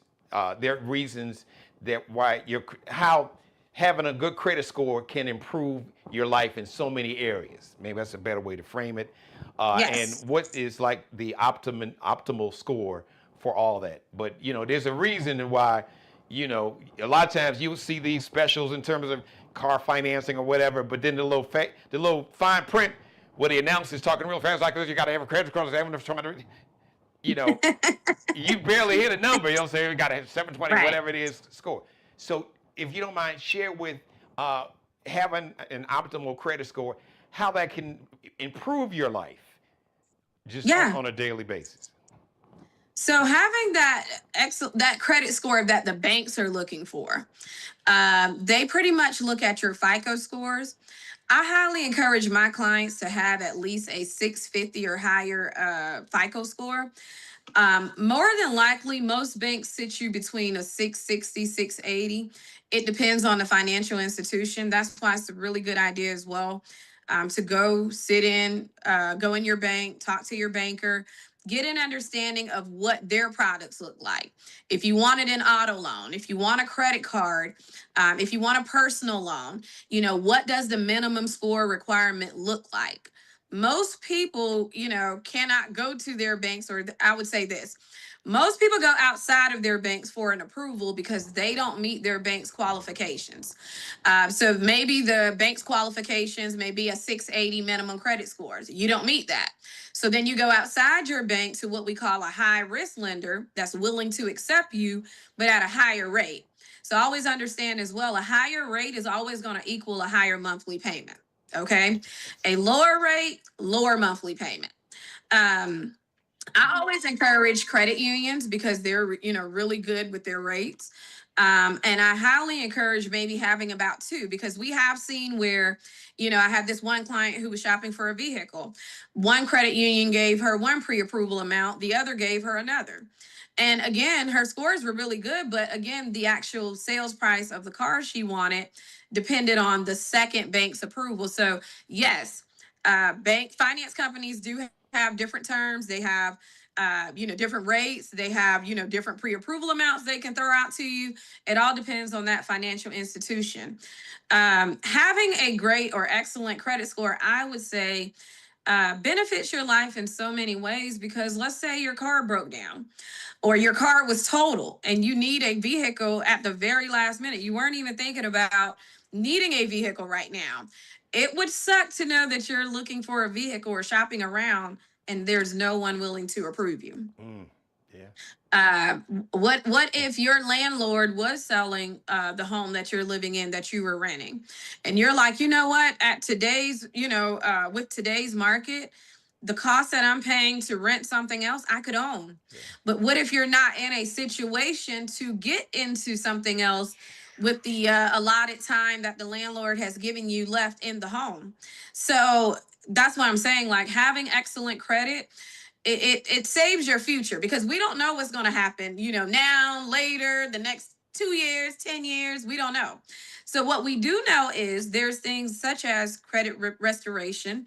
there are reasons that why how having a good credit score can improve your life in so many areas. Maybe that's a better way to frame it. Yes. And what is like the optimal score for all that? But there's a reason why. A lot of times you'll see these specials in terms of car financing or whatever, but then the little fine print where the announcer is talking real fast like this, you got to have a credit score, you know, you barely hit a number. You know what I'm saying? You got to have 720, Right. whatever it is, score. So if you don't mind, share with having an optimal credit score, how that can improve your life just Yeah. on a daily basis. So having that credit score that the banks are looking for, they pretty much look at your FICO scores. I highly encourage my clients to have at least a 650 or higher FICO score. More than likely, most banks sit you between a 660, 680. It depends on the financial institution. That's why it's a really good idea as well, to go in your bank, talk to your banker, get an understanding of what their products look like. If you wanted an auto loan, if you want a credit card, if you want a personal loan, what does the minimum score requirement look like? most people, cannot go to their banks, or I would say this. Most people go outside of their banks for an approval because they don't meet their bank's qualifications. So maybe the bank's qualifications may be a 680 minimum credit scores. You don't meet that. So then you go outside your bank to what we call a high risk lender that's willing to accept you, but at a higher rate. So always understand as well, a higher rate is always going to equal a higher monthly payment. Okay. A lower rate, lower monthly payment. Um, I always encourage credit unions because they're, really good with their rates. And I highly encourage maybe having about two, because we have seen where, I had this one client who was shopping for a vehicle. One credit union gave her one pre-approval amount, the other gave her another. And again, her scores were really good, but again, the actual sales price of the car she wanted depended on the second bank's approval. So yes, bank finance companies do have different terms. They have different rates. They have, different pre-approval amounts they can throw out to you. It all depends on that financial institution. Having a great or excellent credit score, I would say, benefits your life in so many ways, because let's say your car broke down or your car was total and you need a vehicle at the very last minute. You weren't even thinking about needing a vehicle right now. It would suck to know that you're looking for a vehicle or shopping around and there's no one willing to approve you. Yeah. What if your landlord was selling the home that you're living in that you were renting, and you're like, you know what, at today's, with today's market, the cost that I'm paying to rent something else, I could own. Yeah. But what if you're not in a situation to get into something else with the allotted time that the landlord has given you left in the home? So that's what I'm saying. Like, having excellent credit, it saves your future, because we don't know what's going to happen, now, later, the next 2 years, 10 years, we don't know. So what we do know is there's things such as credit restoration,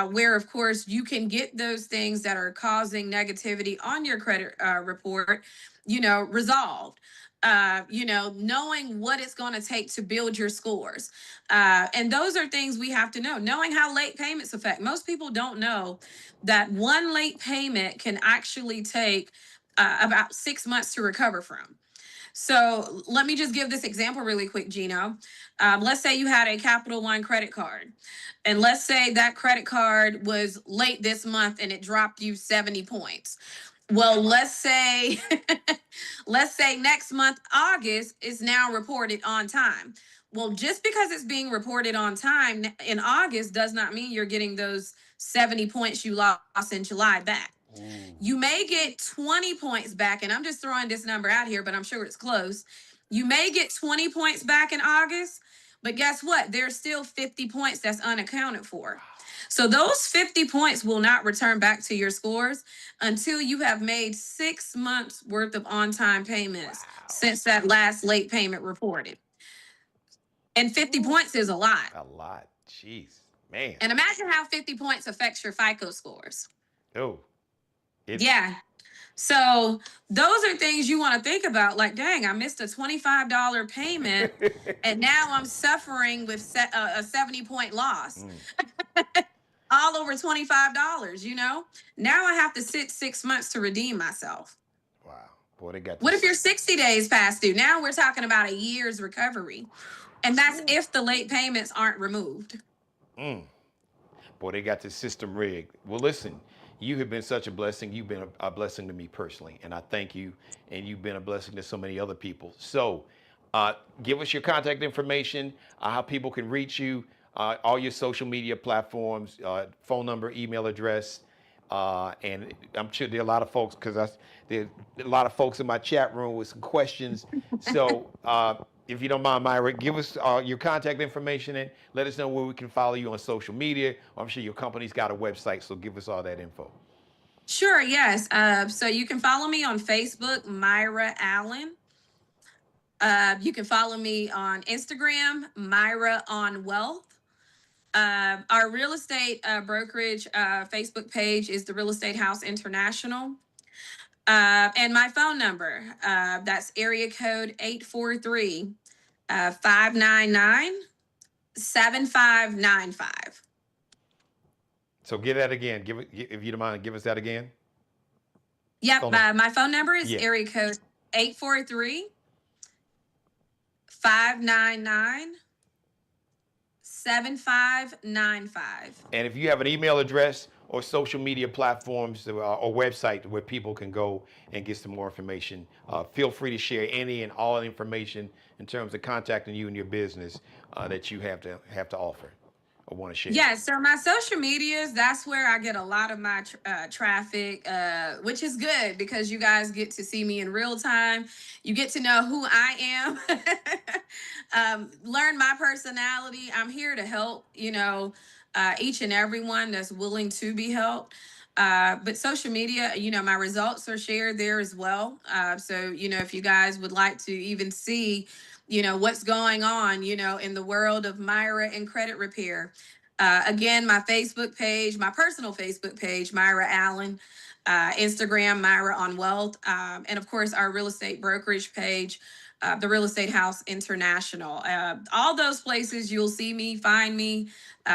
where of course you can get those things that are causing negativity on your credit report, resolved. Knowing what it's going to take to build your scores. And those are things we have to know. Knowing how late payments affect. Most people don't know that one late payment can actually take about 6 months to recover from. So let me just give this example really quick, Geno. Let's say you had a Capital One credit card, and let's say that credit card was late this month and it dropped you 70 points. Well, let's say let's say next month, August, is now reported on time. Well, just because it's being reported on time in August does not mean you're getting those 70 points you lost in July back. You may get 20 points back, and I'm just throwing this number out here, but I'm sure it's close. You may get 20 points back in August, but guess what? There's still 50 points that's unaccounted for. So those 50 points will not return back to your scores until you have made 6 months worth of on-time payments since that last late payment reported. And 50 points is a lot. A lot. Jeez, man. And imagine how 50 points affects your FICO scores. Oh. Yeah. So those are things you want to think about. Like, dang, I missed a $25 payment and now I'm suffering with a 70-point loss. All over $25, Now I have to sit 6 months to redeem myself. Wow. Boy, they got. What if you're 60 days past due? Now we're talking about a year's recovery. And that's if the late payments aren't removed. Boy, they got the system rigged. Well, listen, you have been such a blessing. You've been a blessing to me personally, and I thank you. And you've been a blessing to so many other people. So give us your contact information, how people can reach you, all your social media platforms, phone number, email address. And I'm sure there are a lot of folks, because there are a lot of folks in my chat room with some questions. So if you don't mind, Myra, give us your contact information and let us know where we can follow you on social media. I'm sure your company's got a website, so give us all that info. Sure, yes. So you can follow me on Facebook, Myra Allen. You can follow me on Instagram, Myra on Wealth. Our real estate brokerage Facebook page is the Real Estate House International. And my phone number, that's area code 843-599-7595. So get that again. Give it, if you don't mind, give us that again. Yep. Phone number. My phone number is Yeah. area code 843-599-7595. And if you have an email address or social media platforms or website where people can go and get some more information, feel free to share any and all information in terms of contacting you and your business that you have to offer or want to share. Yeah, so my social medias, that's where I get a lot of my traffic, which is good because you guys get to see me in real time. You get to know who I am, learn my personality. I'm here to help, each and everyone that's willing to be helped. But social media, my results are shared there as well. So, if you guys would like to even see, what's going on, in the world of Myra and credit repair. Again, my Facebook page, my personal Facebook page, Myra Allen, Instagram, Myra on Wealth, and of course, our real estate brokerage page, the Real Estate House International. All those places you'll see me, find me.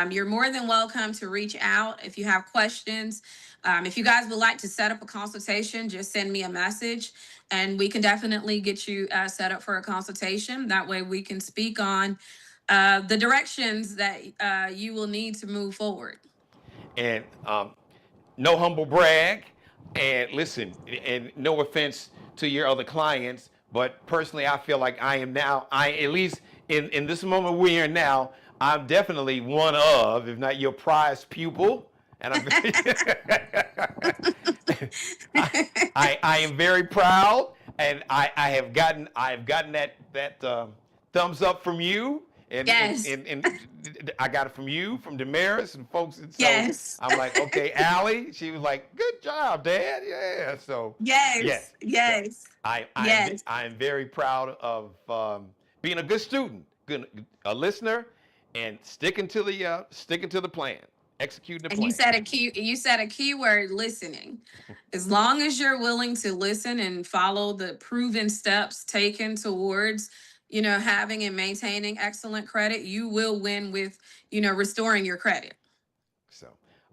You're more than welcome to reach out if you have questions. If you guys would like to set up a consultation, just send me a message and we can definitely get you set up for a consultation. That way we can speak on the directions that you will need to move forward. And no humble brag. And listen, and no offense to your other clients, but personally, I feel like I am now, at least in this moment we're in now, I'm definitely one of, if not your prized pupil. And I'm very I am very proud, and I've gotten that thumbs up from you. And, yes. and I got it from you, from Damaris and folks. And so yes. I'm like, okay, Allie. She was like, good job, Dad. Yeah. So yes. So I am very proud of being a good student, a listener, and sticking to the plan, executing the plan. And you said a key word: listening. As long as you're willing to listen and follow the proven steps taken towards having and maintaining excellent credit, you will win with, restoring your credit. So,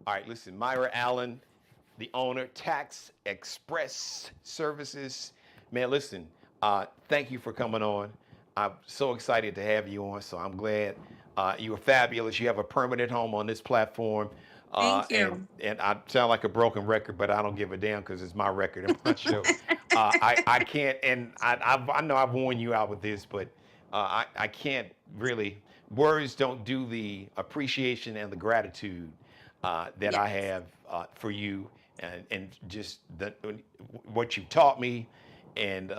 all right, listen, Myra Allen, the owner, Tax Express Services. Man, listen, thank you for coming on. I'm so excited to have you on, so I'm glad. You are fabulous. You have a permanent home on this platform. Thank you. And I sound like a broken record, but I don't give a damn because it's my record and my show. I can't, and I know I've worn you out with this, but I can't really, words don't do the appreciation and the gratitude that I have for you and just what you taught me and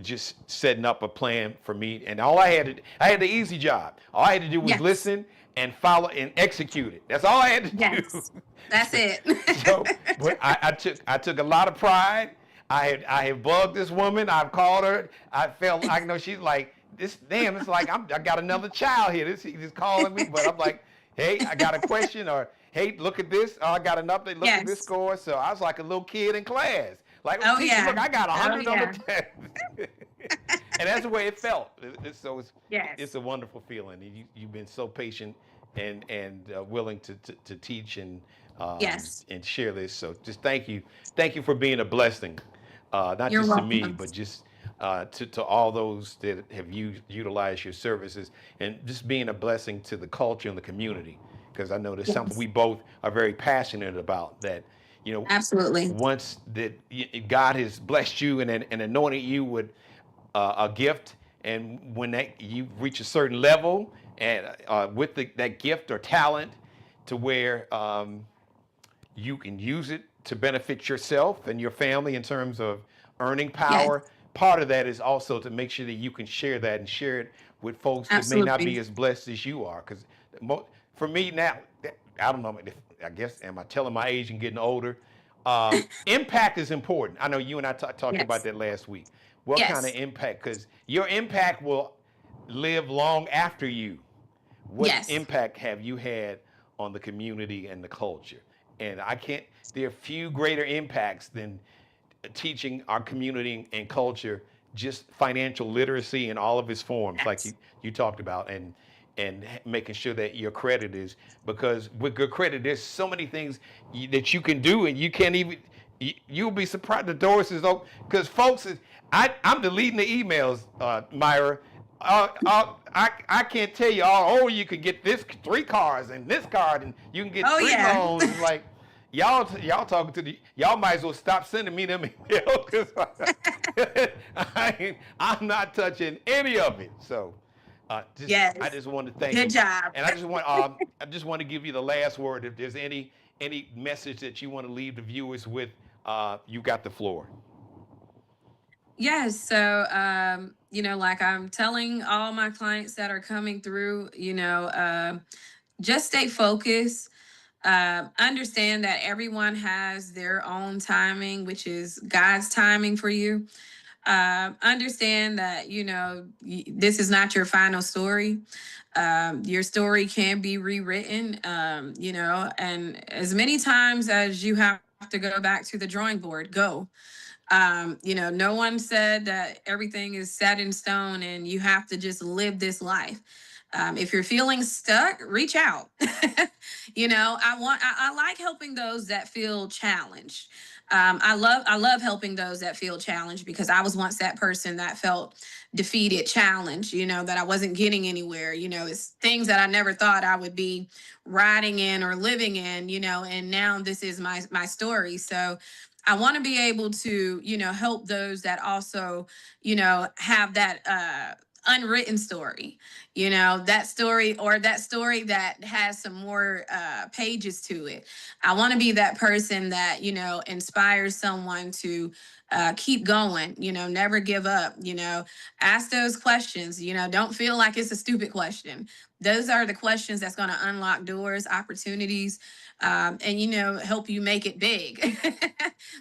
just setting up a plan for me. And I had the easy job. All I had to do was listen and follow and execute it. That's all I had to do. That's it. So, but I took a lot of pride. I have bugged this woman. I've called her. I know she's like, it's like I got another child here. He's calling me, but I'm like, hey, I got a question, or hey, look at this. Oh, I got an update. Look at this score. So I was like a little kid in class. Like, look, I got 100 on the test. And that's the way it felt. It's a wonderful feeling. You've been so patient and willing to teach and share this. So just thank you for being a blessing, not You're just welcome. to me, but just to all those that have utilized your services, and just being a blessing to the culture and the community. Because I know there's something we both are very passionate about, that absolutely. Once that God has blessed you and anointed you with a gift, and when you reach a certain level and with that gift or talent, to where you can use it to benefit yourself and your family in terms of earning power. Part of that is also to make sure that you can share that and share it with folks that may not be as blessed as you are. Because for me now, I don't know, I guess, am I telling my age and getting older? Impact is important. I know you and I talked about that last week. What kind of impact? Because your impact will live long after you. What impact have you had on the community and the culture? And there are few greater impacts than teaching our community and culture just financial literacy in all of its forms, like you talked about, and and making sure that your credit is, because with good credit, there's so many things that you can do, and you can't even, you'll be surprised the doors is open. Because folks, I'm deleting the emails, Myra. I can't tell you all. Oh, you could get this 3 cars and this card, and you can get Oh 3 yeah. loans. It's like y'all talking to y'all might as well stop sending me them emails, because I'm not touching any of it. So Yes. I just want to thank Good you. job. And I just want to give you the last word. If there's any message that you want to leave the viewers with, you got the floor. Yes. So, like I'm telling all my clients that are coming through, just stay focused. Understand that everyone has their own timing, which is God's timing for you. Understand that, this is not your final story. Your story can be rewritten, and as many times as you have to go back to the drawing board, go. No one said that everything is set in stone and you have to just live this life. If you're feeling stuck, reach out. I like helping those that feel challenged. I love helping those that feel challenged, because I was once that person that felt defeated, challenged, that I wasn't getting anywhere. It's things that I never thought I would be riding in or living in, and now this is my story. So I want to be able to, help those that also, have that unwritten story, that story, or that story that has some more pages to it. I want to be that person that, inspires someone to keep going, never give up, ask those questions, don't feel like it's a stupid question. Those are the questions that's going to unlock doors, opportunities, and help you make it big.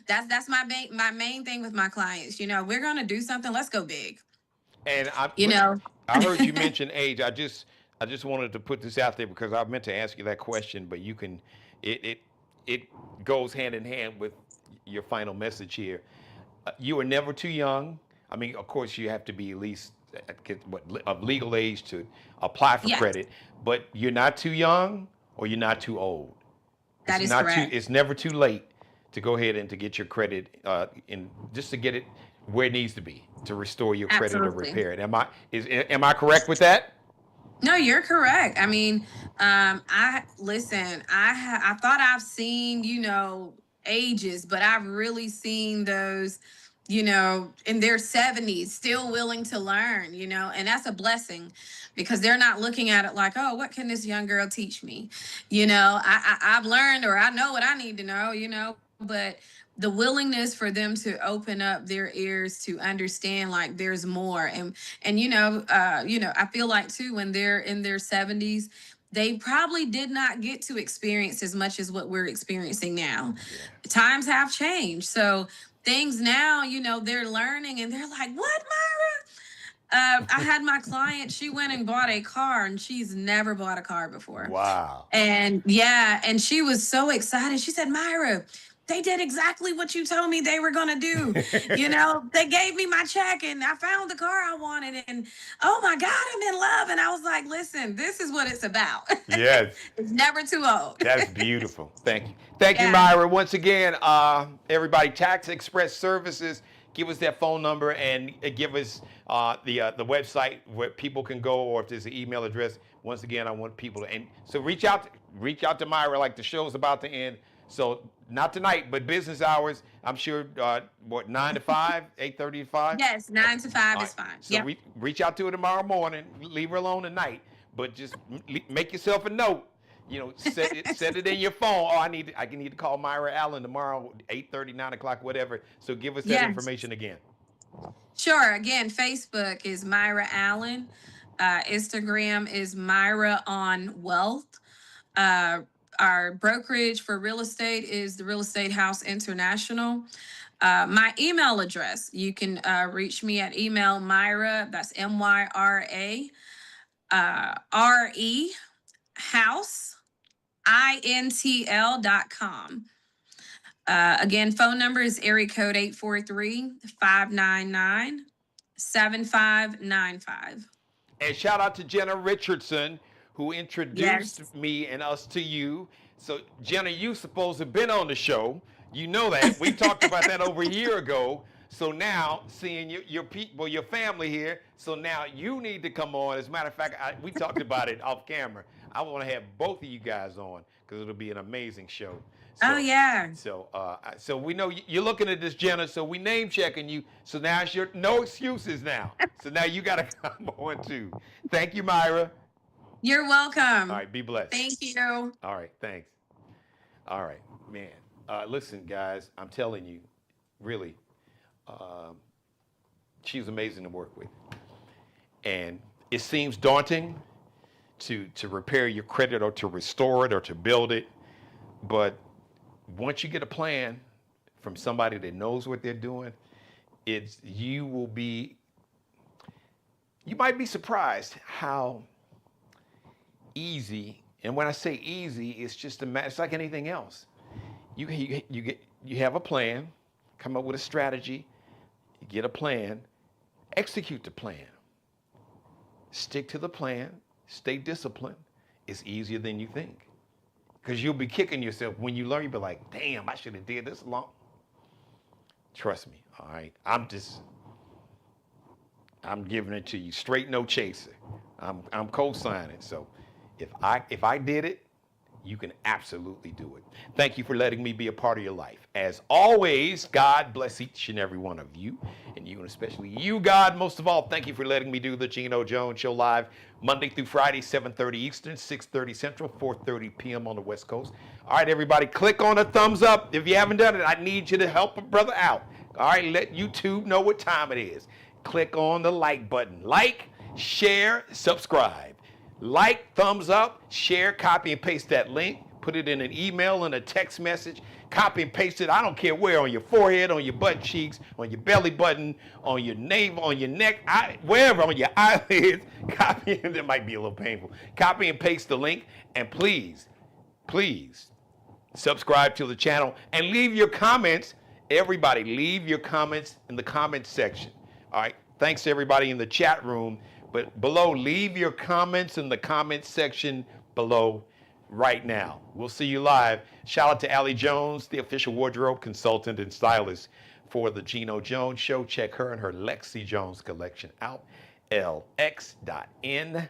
That's my main thing with my clients. We're gonna do something. Let's go big. And You know. I heard you mention age. I just wanted to put this out there because I meant to ask you that question, but you can, it goes hand in hand with your final message here. You are never too young. I mean, of course, you have to be at least of legal age to apply for Yes, credit, but you're not too young or you're not too old. that It's is not too. correct. It's never too late to go ahead and to get your credit, in just to get it where it needs to be to restore your credit or Absolutely. repair it. Am I correct with that? No, you're correct. I mean, I listen. I thought I've seen, ages, but I've really seen those, in their 70s, still willing to learn, and that's a blessing, because they're not looking at it like, oh, what can this young girl teach me? I've learned, or I know what I need to know, but the willingness for them to open up their ears to understand, like, there's more. And I feel like too, when they're in their 70s, they probably did not get to experience as much as what we're experiencing now. Yeah. Times have changed, so things now, they're learning, and they're like, what, Myra? I had my client, she went and bought a car, and she's never bought a car before. Wow. And yeah, and she was so excited. She said, Myra, they did exactly what you told me they were going to do. They gave me my check, and I found the car I wanted. And oh my God, I'm in love. And I was like, listen, this is what it's about. Yes. It's never too old. That's beautiful. Thank you. Thank you, Yeah. Myra. Once again, everybody, Tax Express Services, give us that phone number and give us the website where people can go, or if there's an email address. Once again, I want people to, and so reach out to Myra, like the show's about to end. So not tonight, but business hours. I'm sure 9 to 5, 8:30 to 5. Yes, 9 to 5 All is right. fine. So Yep. reach out to her tomorrow morning. Leave her alone tonight, but just make yourself a note. Set it in your phone. Oh, I need to call Myra Allen tomorrow, 8:30, 9 o'clock, whatever. So give us that Yes. information again. Sure. Again, Facebook is Myra Allen. Instagram is Myra on Wealth. Uh, our brokerage for real estate is the Real Estate House International. My email address, you can reach me at email Myra, that's Myra, RE House, INTL.com. Again, phone number is area code 843-599-7595. And shout out to Jenna Richardson, who introduced me and us to you. So, Jenna, you supposed to have been on the show. You know that. We talked about that over a year ago. So now, seeing your people, your family here, so now you need to come on. As a matter of fact, we talked about it off camera. I want to have both of you guys on because it'll be an amazing show. So, Oh, yeah. So we know you're looking at this, Jenna. So we name checking you. So now it's no excuses now. So now you got to come on too. Thank you, Myra. You're welcome. All right, be blessed. Thank you. All right, thanks. All right, man. Listen, guys, I'm telling you, really, she's amazing to work with. And it seems daunting to repair your credit or to restore it or to build it. But once you get a plan from somebody that knows what they're doing, you might be surprised how easy, and when I say easy, it's just it's like anything else. You have a plan, come up with a strategy, you get a plan, execute the plan. Stick to the plan, stay disciplined. It's easier than you think. Because you'll be kicking yourself when you learn, you'll be like, damn, I should have did this long. Trust me, all right? I'm giving it to you straight, no chaser. I'm co-signing. So if I did it, you can absolutely do it. Thank you for letting me be a part of your life. As always, God bless each and every one of you, and you, and especially you, God, most of all, thank you for letting me do the Geno Jones Show live Monday through Friday, 7:30 Eastern, 6:30 Central, 4:30 p.m. on the West Coast. All right, everybody, click on the thumbs up. If you haven't done it, I need you to help a brother out. All right, let YouTube know what time it is. Click on the like button. Like, share, subscribe. Like, thumbs up, share, copy and paste that link. Put it in an email and a text message. Copy and paste it, I don't care where, on your forehead, on your butt cheeks, on your belly button, on your navel, on your neck, wherever, on your eyelids. Copy, that might be a little painful. Copy and paste the link, and please, please subscribe to the channel and leave your comments. Everybody, leave your comments in the comments section. All right, thanks to everybody in the chat room. But below, leave your comments in the comments section below right now. We'll see you live. Shout out to Allie Jones, the official wardrobe consultant and stylist for the Geno Jones Show. Check her and her Lexi Jones collection out. LX.NCL_.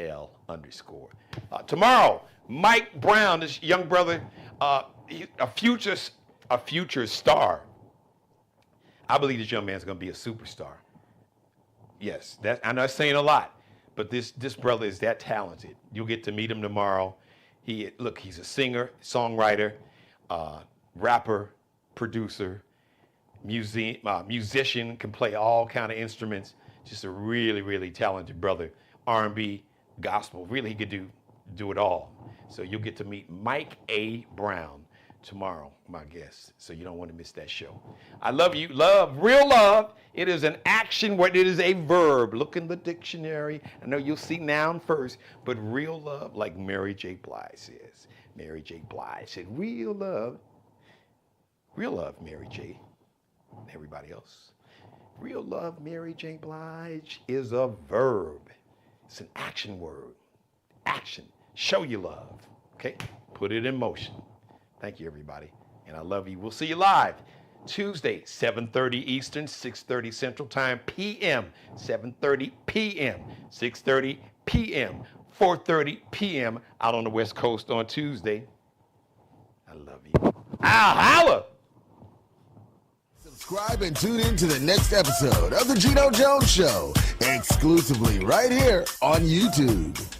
LX.NCL_. Tomorrow, Mike Brown, this young brother, a future star. I believe this young man's going to be a superstar. Yes, I'm not saying a lot, but this brother is that talented. You'll get to meet him tomorrow. He's a singer, songwriter, rapper, producer, musician, can play all kind of instruments. Just a really, really talented brother. R&B, gospel, really he could do it all. So you'll get to meet Mike A. Brown tomorrow, my guest. So you don't want to miss that show. I love you. Love, real love. It is an action word. It is a verb. Look in the dictionary. I know you'll see noun first, but real love, like Mary J. Blige says. Mary J. Blige said, real love, Mary J. Everybody else. Real love, Mary J. Blige, is a verb. It's an action word. Action. Show your love. Okay? Put it in motion. Thank you, everybody, and I love you. We'll see you live Tuesday, 7:30 Eastern, 6:30 Central Time, p.m., 7:30 p.m., 6:30 p.m., 4:30 p.m. out on the West Coast on Tuesday. I love you. Holla! Subscribe and tune in to the next episode of The Geno Jones Show, exclusively right here on YouTube.